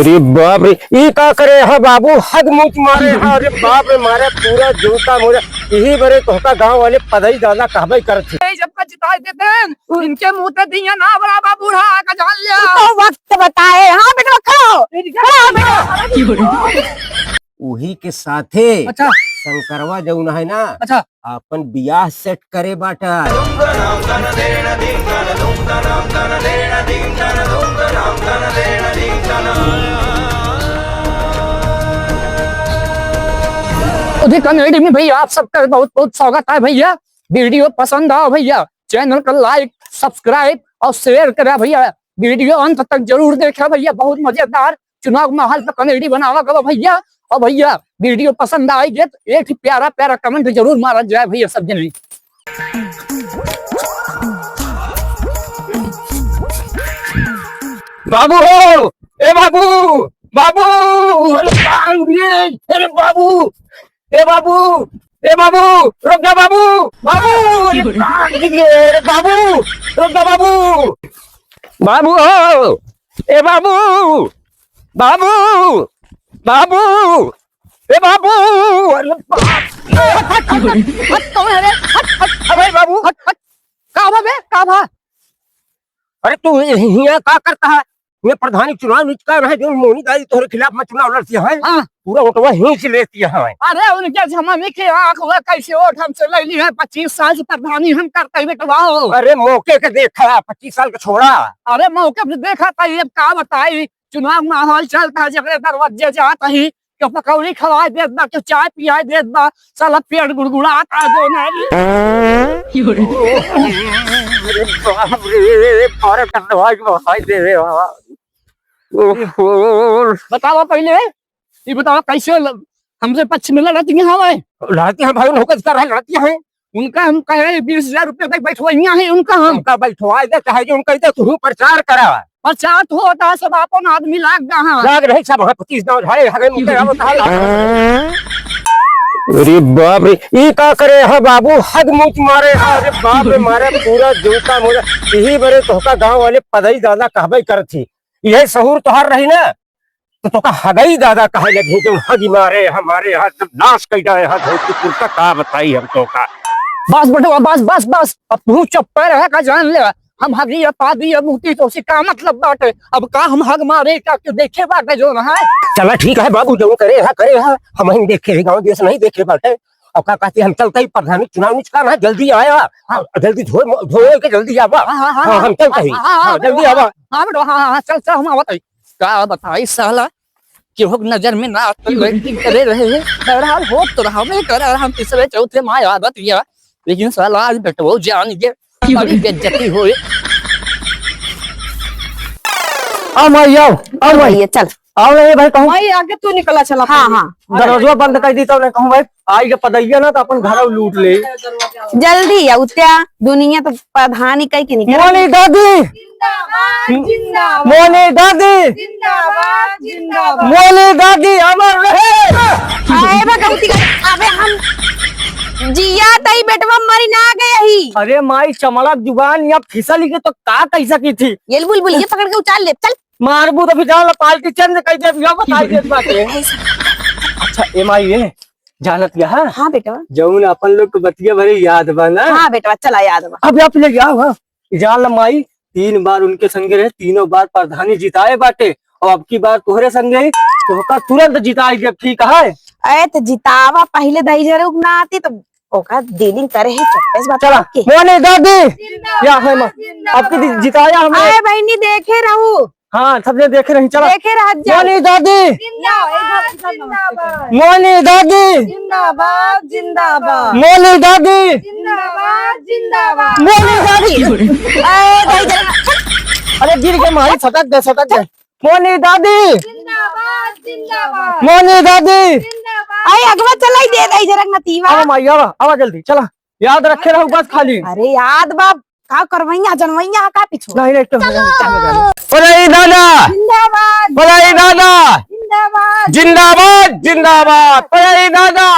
अरे बाप रे ई का करे हा बाबू हद मुच मारे हा। अरे बाप रे मारे पूरा जूता मोजा यही बरे तोहका गांव वाले पदई दादा कहबे करथे। जब का जिता देते हैं इनके मुंह पे दिया ना बराबर बूढ़ा का जान लिया तो वक्त बताए। हाँ बेटा खड़ो बेटा। उही के साथे अच्छा शंकरवा जौन है ना अच्छा अपन बियाह सेट करे बाटा। उधर कमेटी में भैया आप सबका बहुत बहुत स्वागत है भैया। वीडियो पसंद आओ भैया चैनल को लाइक सब्सक्राइब और शेयर करा भैया। वीडियो अंत तक जरूर देखा भैया, बहुत मजेदार चुनाव माहौल पर कमेटी बनावा करो भैया। और भैया वीडियो पसंद आएगी तो एक प्यारा प्यारा कमेंट जरूर मारा जाए भैया सब जने। बाबू हो ए बाबू बाबू अरे बाबू ए बाबू ए बाबू रुक जा बाबू बाबू बाबू रुक जा बाबू बाबू हो ए बाबू बाबू बाबू ए बाबू अरे बाबू का भा अरे तू यहाँ का करता है? ये प्रधानी चुनाव निचकार है जो मोनी दादी तोहरे खिलाफ में चुनाव लड़ती है। हाँ। पूरा वोटवा हिंच लेती है। अरे उनके जमाने के आंख हुआ कैसे वोट हमसे ले ली है। 25 साल से प्रधानी हम करते बेटवाओ। अरे मौके के देखा 25 साल का छोड़ा। अरे मौके पे देखा था ये का बताई चुनाव माहौल चलता है जगह दरवाजे जाता ही क्यों पकौड़ी खवा देत बा क्यों चाय पिया देत बा साला पेट गुड़गुड़ाता जो नहीं। अरे बाप रे पारे करवाई भाई दे रे बाबा। बताओ पहले ये बताओ कैसे हमसे पक्ष में लड़ती है हमें लड़ती हैं भाई होकर कर रहे लड़ती हैं। उनका हम कहे 20,000 रुपए तक बैठवाइया है उनका हम उनका बैठवा दे चाहे जो उनका दे तू प्रचार करा। प्रचार तो होता है सब अपन आदमी लाग गया लाग रहे सब 25 गांव झाड़े हगे मुके आवत है। अरे बाप रे ई का करे हा बाबू हद मुच मारे हा। अरे बाप रे मारे पूरा जूता मोजा यही बरे तोहका गांव वाले पदई दादा कहबे करथी। यही सहूर तोहार रही ना तो तोका हगई दादा कहे लगे जो हगी मारे हमारे हाथ नाश कैदा है धोती कुर्ता का बताई हम तोका। बस बेटा बस बस बस अब तू चुप रह का जान ले हम हगी पादी मुक्ति तो उसी का मतलब बाटे। अब का हम हग मारे का देखे बाटे जो ना है। चला ठीक है बाबू जो करे है हम ही देखे गाँव देश नहीं देखे बाटे। अब का कहते हम चलते ही प्रधानी चुनाव निचका ना जल्दी आया। हाँ, जल्दी धोए के जल्दी आवा। हाँ, हम चलते ही जल्दी आवा। हाँ बेटा हाँ चल चल हम आवत का बताई साला कि हो नजर में ना करे रहे बहरहाल हो तो रहा मैं कर हम तीसरे चौथे माँ आदत या लेकिन साला आज बेटा वो जान के बड़ी बेइज्जती हुई। आओ भैया चल आओ नहीं भाई कहूँ वही आगे तू निकला चला। हाँ हाँ दरवाजा बंद कर दी तो मैं कहूँ भाई आई के पदैया ना तो अपन घर लूट ले जल्दी आ उत्या दुनिया तो प्रधानी कहीं की निकल। मोनी दादी मोनी दादी मोनी दादी अमर रहे। आए भगवती का अबे हम जिया तई बेटवा मरी ना गए ही। अरे माई चमड़ा जुबान या फिसली के तो का कैसा की थी ये बुलबुल ये पकड़ के उचाल ले चल मारबू तो फिर पार्टी चंद कह दे बताई देत बाटे। अच्छा ए माई ये जानत या हाँ बेटवा जौन अपन लोग के बतिया भरे याद बा ना। हाँ बेटवा चला याद बा। अब आप ले जाओ। हाँ जान माई 3 बार उनके संगे रहे, तीनों बार प्रधानी जिताए बाटे और अब की बार तोहरे संगे तो तुरंत जिताई जब ठीक है। अरे तो जितावा पहले दही जरे उगना आती तो ओका डीलिंग करे है चप्पे बात चला के। मोनी दादी या है मां आपकी जिताया हमें। अरे बहनी देखे रहू। हाँ सबने देखे रही चला देखे रह मोनी दादी मोनी दादी जिंदाबाद जिंदाबाद मोनी दादी जिंदाबाद जिंदाबाद मोनी दादी। अरे दही जरे अरे गिर के मारी सटक दे मोनी दादी जिंदाबाद जिंदाबाद मोनी दादी। अरे अगवा चलाई दे दही जरे नतीवा। आवा माई आवा जल्दी चला याद रखे रहू बस खाली। अरे याद बाप का करवैया जनवैया का पीछू नहीं नहीं बधाई दादा जिंदाबाद बधाई दादा जिंदाबाद जिंदाबाद जिंदाबाद बधाई दादा।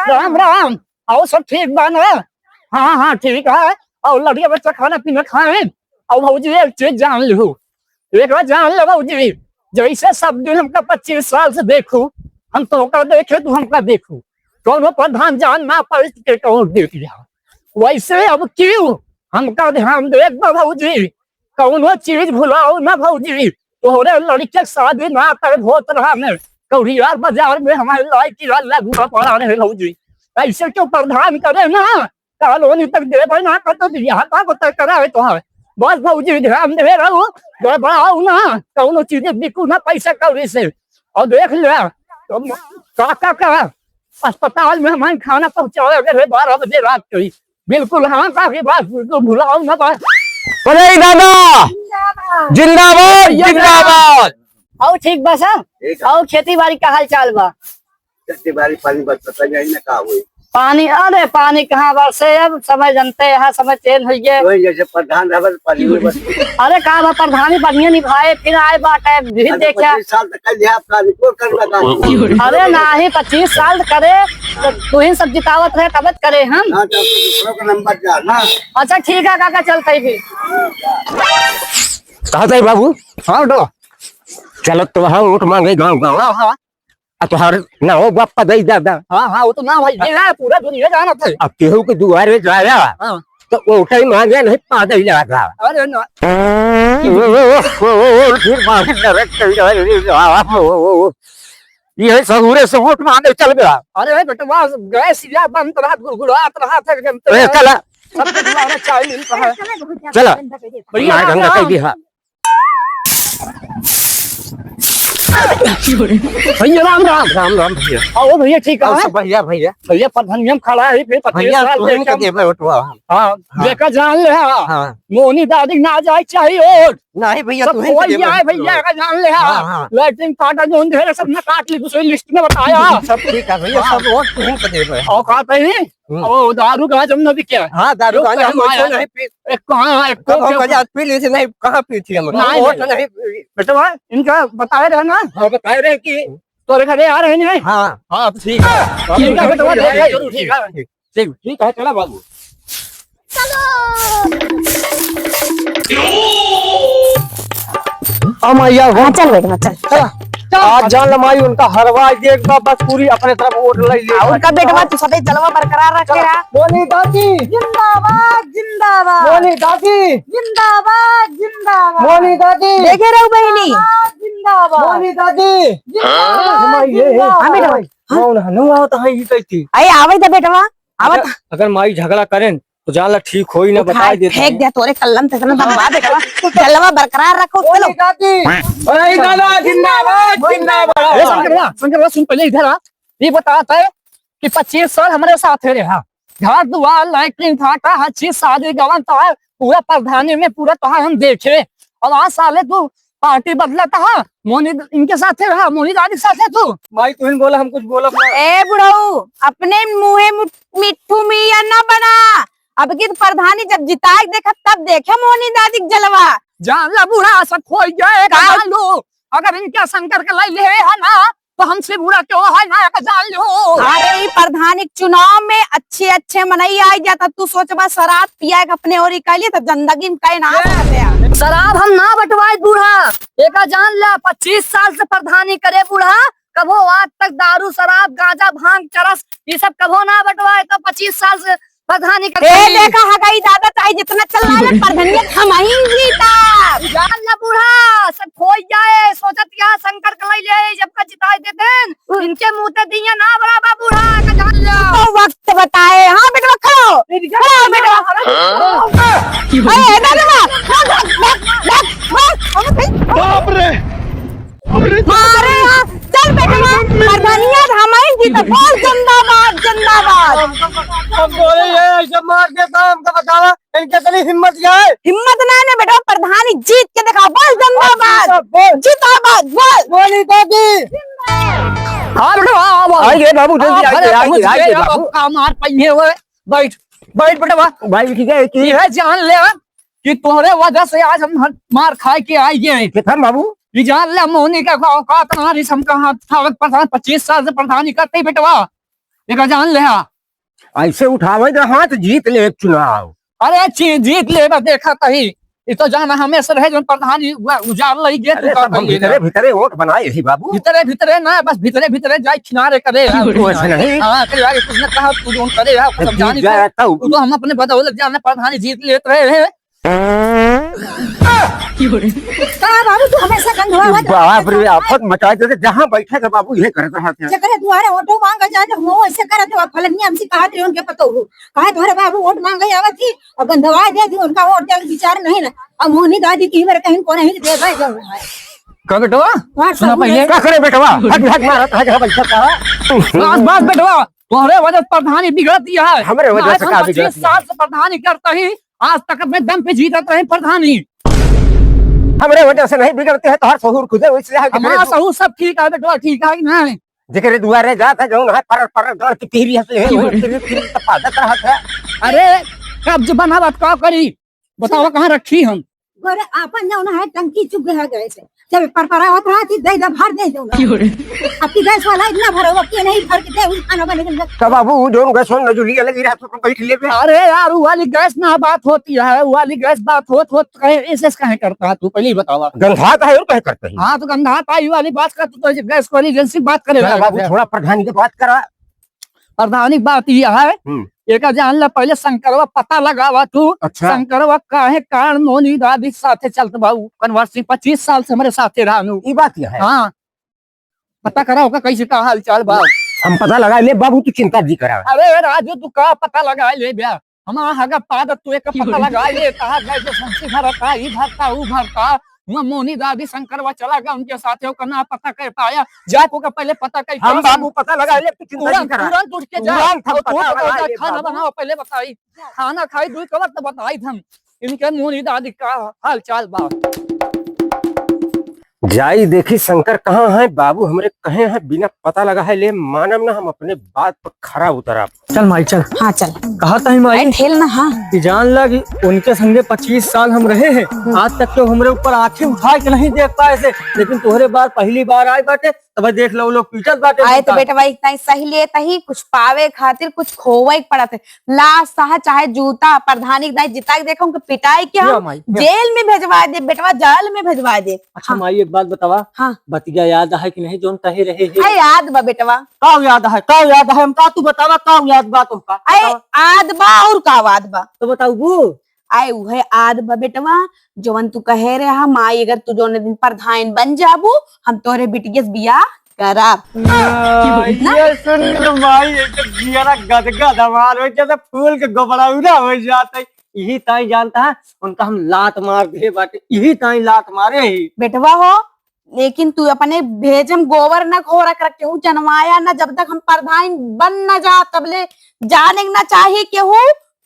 राम राम आओ सब ठीक बा ना। हाँ हाँ ठीक है और लड़िया बच्चा खाना पीना खाए और भौजी एक चीज जान लो एक बार जान लो भौजी जैसे सब दिन हमका 25 साल से देखू, हम तो होकर देखे तू हमका देखू, कौन प्रधान जान ना पड़ के कौन देख लिया, वैसे अब क्यों हमका ध्यान दे भौजी, कौनो चीज भुलाओ ना भौजी, तोहरे लड़के शादी ना कर होत रहा में कौड़ियार बाजार में हमारे लड़की लगू पड़ा रहे भौजी, ऐसे क्यों प्रधान करे ना, कॉलोनी तक दे ना कर तो यहाँ का करा तो बस भौजी ध्यान दे रहू, गड़बड़ाऊ ना, कौनो चीजें बिकू ना पैसा कौड़ी से, और देख ले तो काका का अस्पताल में हमारे खाना पहुंचाओ 12 बजे रात को, बिल्कुल हाँ काफी बात बिल्कुल भुलाओ ना बात। अरे दादा जिंदाबाद जिंदाबाद। और ठीक बा सर, और खेती बाड़ी का हाल चाल बा? खेती बाड़ी पानी बरसता जाए ना का हुई पानी, अरे पानी कहाँ बरसे, अब समय जनते हैं, समय चेंज हुई है। वही जैसे प्रधान रहा पानी में बस अरे कहा बा प्रधानी बढ़िया निभाए, फिर आए बाटे भी देखा। 25 साल तक कर दिया आपका रिपोर्ट कर लगा। अरे नहीं 25 साल करे तो तू ही सब जितावत रहे तब करे हम। हाँ तो दूसरों का नंबर जा ना। अच्छा ठीक है काका चलते फिर। कहा था बाबू? हाँ डो चलो तो हाँ वोट मांगे गाँव गाँव। हाँ तुम्हारे ना हो बापा दई दादा। हाँ हाँ वो तो ना भाई ये है, पूरा दुनिया जाना था। अब केहू के दुआरे जाया हाँ। तो वोट ही मांगे नहीं पा दई जाता। अरे ना फिर मांगे ये सहूरे से वोट मांगे चल गया। अरे बेटा गए सिया बंद रहा गुड़गुड़ात रहा था ए, चला सब बुलाना चाहिए चला बढ़िया मार गंगा कह दिया। भैया राम राम। राम राम भैया। आओ भैया ठीक है भैया भैया भैया प्रधानियम खड़ा है फिर 25 भैया साल तुम का देवे वोटवा। हाँ देखा जान ले हाँ मोनी दादी ना जाए चाहिए और नहीं भैया सब कोई आए भैया का जान ले हाँ। लैट्रिन फाटा जो ढेर सब ने काट ली दूसरी लिस्ट में बताया सब ठीक है भैया सब वोट तुम का देवे। और कहा पहले ओ दारू का जमना भी क्या हाँ दारू गांजा हम वैसे नहीं पी। एक कहाँ एक हम गजा पी ली थी नहीं कहाँ पी थी हम वोट नहीं पी। बेटा इनका बताए रहे ना। हाँ बताए रहे कि तोरे घरे आ रहे हैं। हाँ हाँ ठीक है ठीक है बेटा ठीक है ठीक है चला बाबू मैया चल बेटा चल आज जान लमाई उनका हरवाई देख बस पूरी अपने तरफ वोट ले ले। उनका बेटवा तू सदैव जलवा बरकरार रखे रहा। बोली दादी जिंदाबाद जिंदाबाद बोली दादी जिंदाबाद जिंदाबाद बोली दादी देखे रहो बहनी जिंदाबाद बोली दादी कौन हनुआ तो है ही कहती। अरे आवे था बेटवा आवत अगर माई झगड़ा करें तो जान ला ठीक होई ना बता देते। फेंक दिया तोरे कलम से ना बनवा बेटवा जलवा बरकरार रखो चलो अरे दादा जिंदाबाद जिंदाबाद। सुन पहले इधर आ ये बताता है कि 25 साल हमारे साथ है रहा घर दुआर लैट्रिन फाटा हर चीज शादी गवन तो है पूरा प्रधानी में पूरा तो हम देखे और आज साले तू पार्टी बदला था मोनी इनके साथ रहा मोनी दादी के साथ है तू। माई तू बोला हम कुछ बोला ए बुढ़ऊ अपने मुँहे मिट्ठू मिया ना बना अब की प्रधानी जब जिताए देखा तब देखे मोनी दादी के जलवा जान ला बुढ़ा सब खोई जाएगा जान लो अगर इनके शंकर के लाई ले है ना तो हमसे बुरा क्यों है ना जान लो। अरे प्रधानिक चुनाव में अच्छे अच्छे मनई आई जाता तू सोचबा शराब पिया अपने और इकाली तो जिंदगी में कहीं ना गया। शराब हम ना बटवाए बूढ़ा, एक जान ला 25 साल से प्रधानी करे बूढ़ा, कभो आज तक दारू शराब गांजा भांग चरस ये सब कभो ना बटवाए तो 25 साल से प्रधानी ए देखा हगाई दादा चाहे जितना चल रहा है प्रधानियत हम ही जीता। जान ला बूढ़ा सब खोई जाए सोचत यहाँ शंकर कलाई ले जब का जिताए देते इनके मुंह ते दिया ना बराबर बूढ़ा का जान ला तो वक्त बताए। हाँ बेटा खड़ो खड़ो बेटा अरे बाप रे मारे यहाँ चल बेटा प्रधानियत हम ही जीता। बोल जिंदाबाद जिंदाबाद। हम बोले ये ऐसे मार देता हमको बतावा इनके तनी हिम्मत जाए। हिम्मत ना ने बेटा प्रधानी जीत के दिखा। बोल जिंदाबाद जिंदाबाद बोल बोली दादी। हाँ बेटा आइए बाबू जल्दी आइए बाबू। मार पहिए हुए बैठ बैठ बेटा भाई ठीक है कि ये जान ले कि तोहरे वजह से आज हम मार खाए के आई गए किधर बाबू ये जान ले मोनी का औकात ना रिस हम कहा प्रधान 25 साल से प्रधानी करते बेटवा ये जान ले। ऐसे उठावे तो हाथ जीत ले चुनाव। अरे जीत ले देखा कहीं ये तो जाना हमेशा रहे जो प्रधान उजाड़ लई गे अरे तू का सब हम कहिए भीतरे भीतरे वोट बनाए ही बाबू। भीतरे भीतरे ना बस भीतरे भीतरे जाए किनारे करे तो ऐसा नहीं। हाँ करे आगे कुछ न कहा तू जो करे यार सब जानी जीत जाए तो तू तो हम अपने बदौलत जाने प्रधानी जीत लेते रहे हैं कहा बाबू तू हमेशा गंधवा हुआ बाप रे आफत मचा देते जहाँ बैठे थे बाबू ये करते रहते हैं। चकरे दुआरे वोटो मांगा जाए हो ऐसे करे तो फलनी हमसे कहा थे उनके पतो हो कहा तुम्हारे बाबू वोट मांगे आवत थी और गंधवा दे दी उनका वोट दे विचार नहीं ना अब मोहनी दादी की बार कहीं कोने ही दे भाई जाओ का बेटवा सुना पहले क्या करे बेटवा हट हट मारा था जहाँ बैठा था। बस बस बेटवा तुम्हारे वजह से प्रधानी बिगड़ दिया है हमरे वजह से का बिगड़ 25 साल से प्रधानी करता ही आज तक अपने दम पे जीतत रहे प्रधानी हमरे वजह से नहीं बिगड़ते हैं तो हर सहूर खुदे इसलिए है कि हमारा सहू सब ठीक है बेटवा ठीक है कि नहीं जेकरे दुआरे जाता जौन है पर गड़ की पीरी है वो फिर तपादत रहत है। अरे कब्ज बना बात का करी बताओ कहाँ रखी हम गोरे आपन जाओ ना है टंकी चुग गया गए से जब परपरा होत रहा थी दे भर दे दो आपकी गैस वाला इतना भरा हुआ कि नहीं भर के दे उस खाना बने के तो बाबू जोन गैस में नजुली लगी रहा तो बैठ ले बे। अरे यार वो वाली गैस ना बात होती है वो वाली गैस बात होत कहे ऐसे कहे करता है तू पहले ही बतावा गंधाता है और कह करते हैं। हाँ तो गंधा पाई वाली बात कर तू तो गैस वाली एजेंसी बात करेगा बाबू थोड़ा प्रधानी की बात करा। प्रधानी बात यह है एक जान ला पहले शंकरवा पता लगावा तू अच्छा। शंकरवा काहे कारण मोनी दादी साथे चलत बाबू कन्वर सिंह 25 साल से हमारे साथे रहनु ये बात क्या है। हाँ पता करा होगा कैसे का हाल चाल बा हम पता लगा ले बाबू तू चिंता जी करा। अरे राजू तू का पता लगा ले ब्या हमारा हगा पाद तू एक पता लगा ले कहा गए जो संसी भरता ही भरता वो भरता मोनी दादी शंकरवा चला गया उनके साथ करना पता कर पाया जाको का पहले पता कर हम बाबू पता लगा ले तू चिंता जी करा। तुरंत उठ के जा तुरंत हम पता लगा ले खाना बाबू। बनाओ पहले बताई खाना खाई दूध का वक्त बताई हम इनके मोनी दादी का हाल चाल बा जाई देखी शंकर कहाँ है बाबू हमरे कहे हैं बिना पता लगा है ले मानम ना हम अपने बात पर खरा उतरा। चल माई चल हाँ चल कहा था माई ठेल ना हाँ कि जान लगी उनके संगे 25 साल हम रहे हैं आज तक तो हमरे ऊपर आंखें उठा के नहीं देख पाए थे लेकिन तोहरे बार पहली बार आए बाटे तब देख लो लोग पीछल बाटे आए तो बेटा भाई इतना सही ले तही कुछ पावे खातिर कुछ खोवे पड़ा थे लाश सहा चाहे जूता प्रधानी जिता के देखो पिटाई क्या जेल में भेजवा दे बेटवा जेल में भेजवा दे। अच्छा माई एक बात बतावा हाँ बतिया याद है कि नहीं जोन कहे रहे है याद बा बेटवा का याद है हम का तू बतावा का याद बात का अरे आद बा और का वाद बा तो बताऊ वो आए उहे आद बा बेटवा जवन तू कहे रहे हा माई अगर तू जोने दिन प्रधान बन जाबू हम तोरे बिटिया बियाह कराब ये सुन माई जियारा गदगद हमार हो जैसे फूल के गोबड़ाउरा हो जाता है यही ताई जानता है उनका हम लात मार दे बाटे यही ताई लात मारे ही बेटवा हो लेकिन तू अपने भेजम गोबर न खो रख केहू जनवाया न जब तक हम प्रधान बन न जा तबले जाने न चाहिए केहू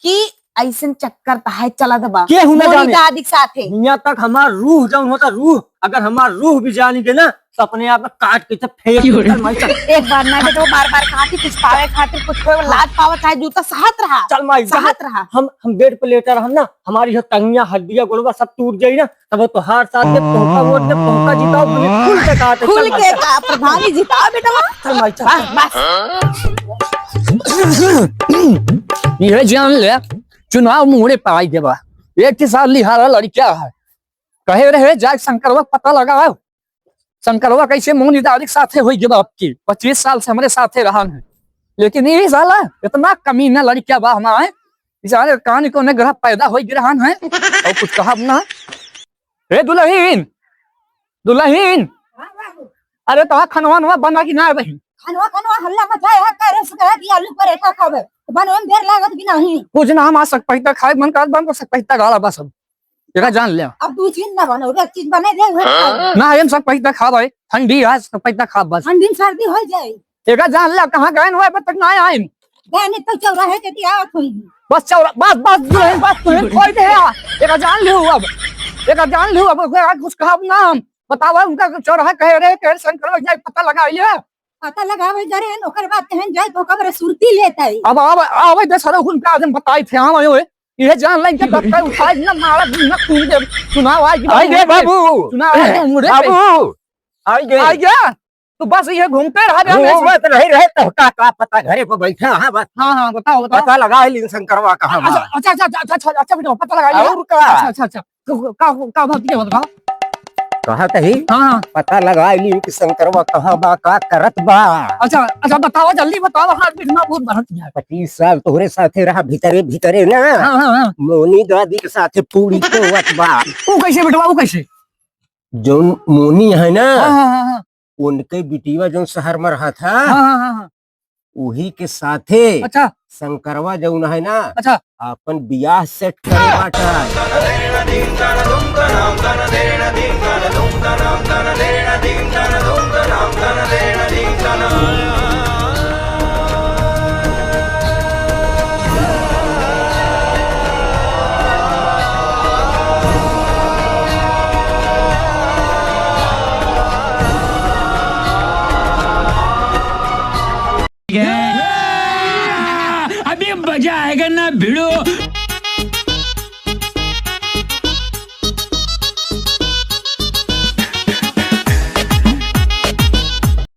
कि ऐसे चक्कर है चला दबा केहू न जाने दादी साथे यहाँ तक हमार रूह जब होता रूह अगर हमार रूह भी जानी के ना तो अपने आप में काट के फेंक एक बार ना बेटा बार बार खाती कुछ पावे खातिर कुछ लाद पावा चाहे जूता सहत रहा चल माई सहत रहा हम बेड पे लेटा रहा ना हमारी टंगिया हड्डियां गोलवा सब टूट जाई ना तब वो तो हार साथ में पहुंचा वोट में पहुंचा जीताओ खुल के काटे खुल के का प्रधानी जीता बेटा चल माई चल बस ये जान ले चुनाव मुहरे पाई देवा एक साल लिहारा लड़किया है कहे रहे जाग शंकरवा पता लगाओ शंकरवा कैसे मोनी दादी साथे हुई जब आपकी 25 साल से हमारे साथे रहा है लेकिन ये साला इतना कमीना लड़किया बा हमारे इसारे कान को ने ग्रह पैदा हो गिरहान है और कुछ कहा ना रे दुल्हीन दुल्हीन अरे तो खनवा बना की ना बहन खनवा हल्ला मचाया करे सका कि आलू पर एक खावे बनवे में देर लागत कि नहीं कुछ ना हम आ सक पैसा खाए मन कर बन को सक पैसा गाला बस अब जगह जान ले अब दू चीज ना बनो एक चीज बने दे ना हम सब पैसा खा भाई ठंडी आज सब पैसा खा बस ठंडी सर्दी हो जाए जगह जान ले कहाँ गए हुए तक ना आए गए तो चौराहे के दिया थोड़ी बस चौरा बस कोई दे जगह जान लियो अब जगह जान लियो अब कुछ कहा नाम बतावा उनका चौराहा कह रहे कह शंकर पता लगा लिया पता लगावे जरे ओकर बाद कहन जाए तो कबर सुरती लेता है अब आवे दे सारा उनका आदम बताई थे हम आए ये जान लाइन के डॉक्टर उठाई ना मारा ना तू जब चुनाव आई गए बाबू चुनाव बाबू आई गया तो बस ये घूमते रहा घूमत नहीं रहे तो का पता घरे पर बैठे हाँ बस हाँ बताओ पता लगा ली शंकरवा कहाँ अच्छा बेटा पता लगा और का अच्छा का भक्ति बताओ। कहा कही हाँ हाँ पता लगा ली कि शंकरवा कहाँ बा का करत बा। अच्छा अच्छा बताओ जल्दी बताओ, हाथ बिना बहुत बढ़त है। 25 साल तोहरे साथे रहा भीतरे भीतरे ना। हाँ हाँ हाँ मोनी दादी के साथे पूरी कोवत बा। वो कैसे बेटवा, वो कैसे? जो मोनी है ना हाँ हाँ हाँ उनके बिटिया जो शहर में रहा था हाँ हाँ हाँ हाँ। वही के साथे अच्छा शंकरवा जौन है ना अच्छा अपन बियाह सेट करे बाटा। अभी मजा आएगा ना भिड़ो।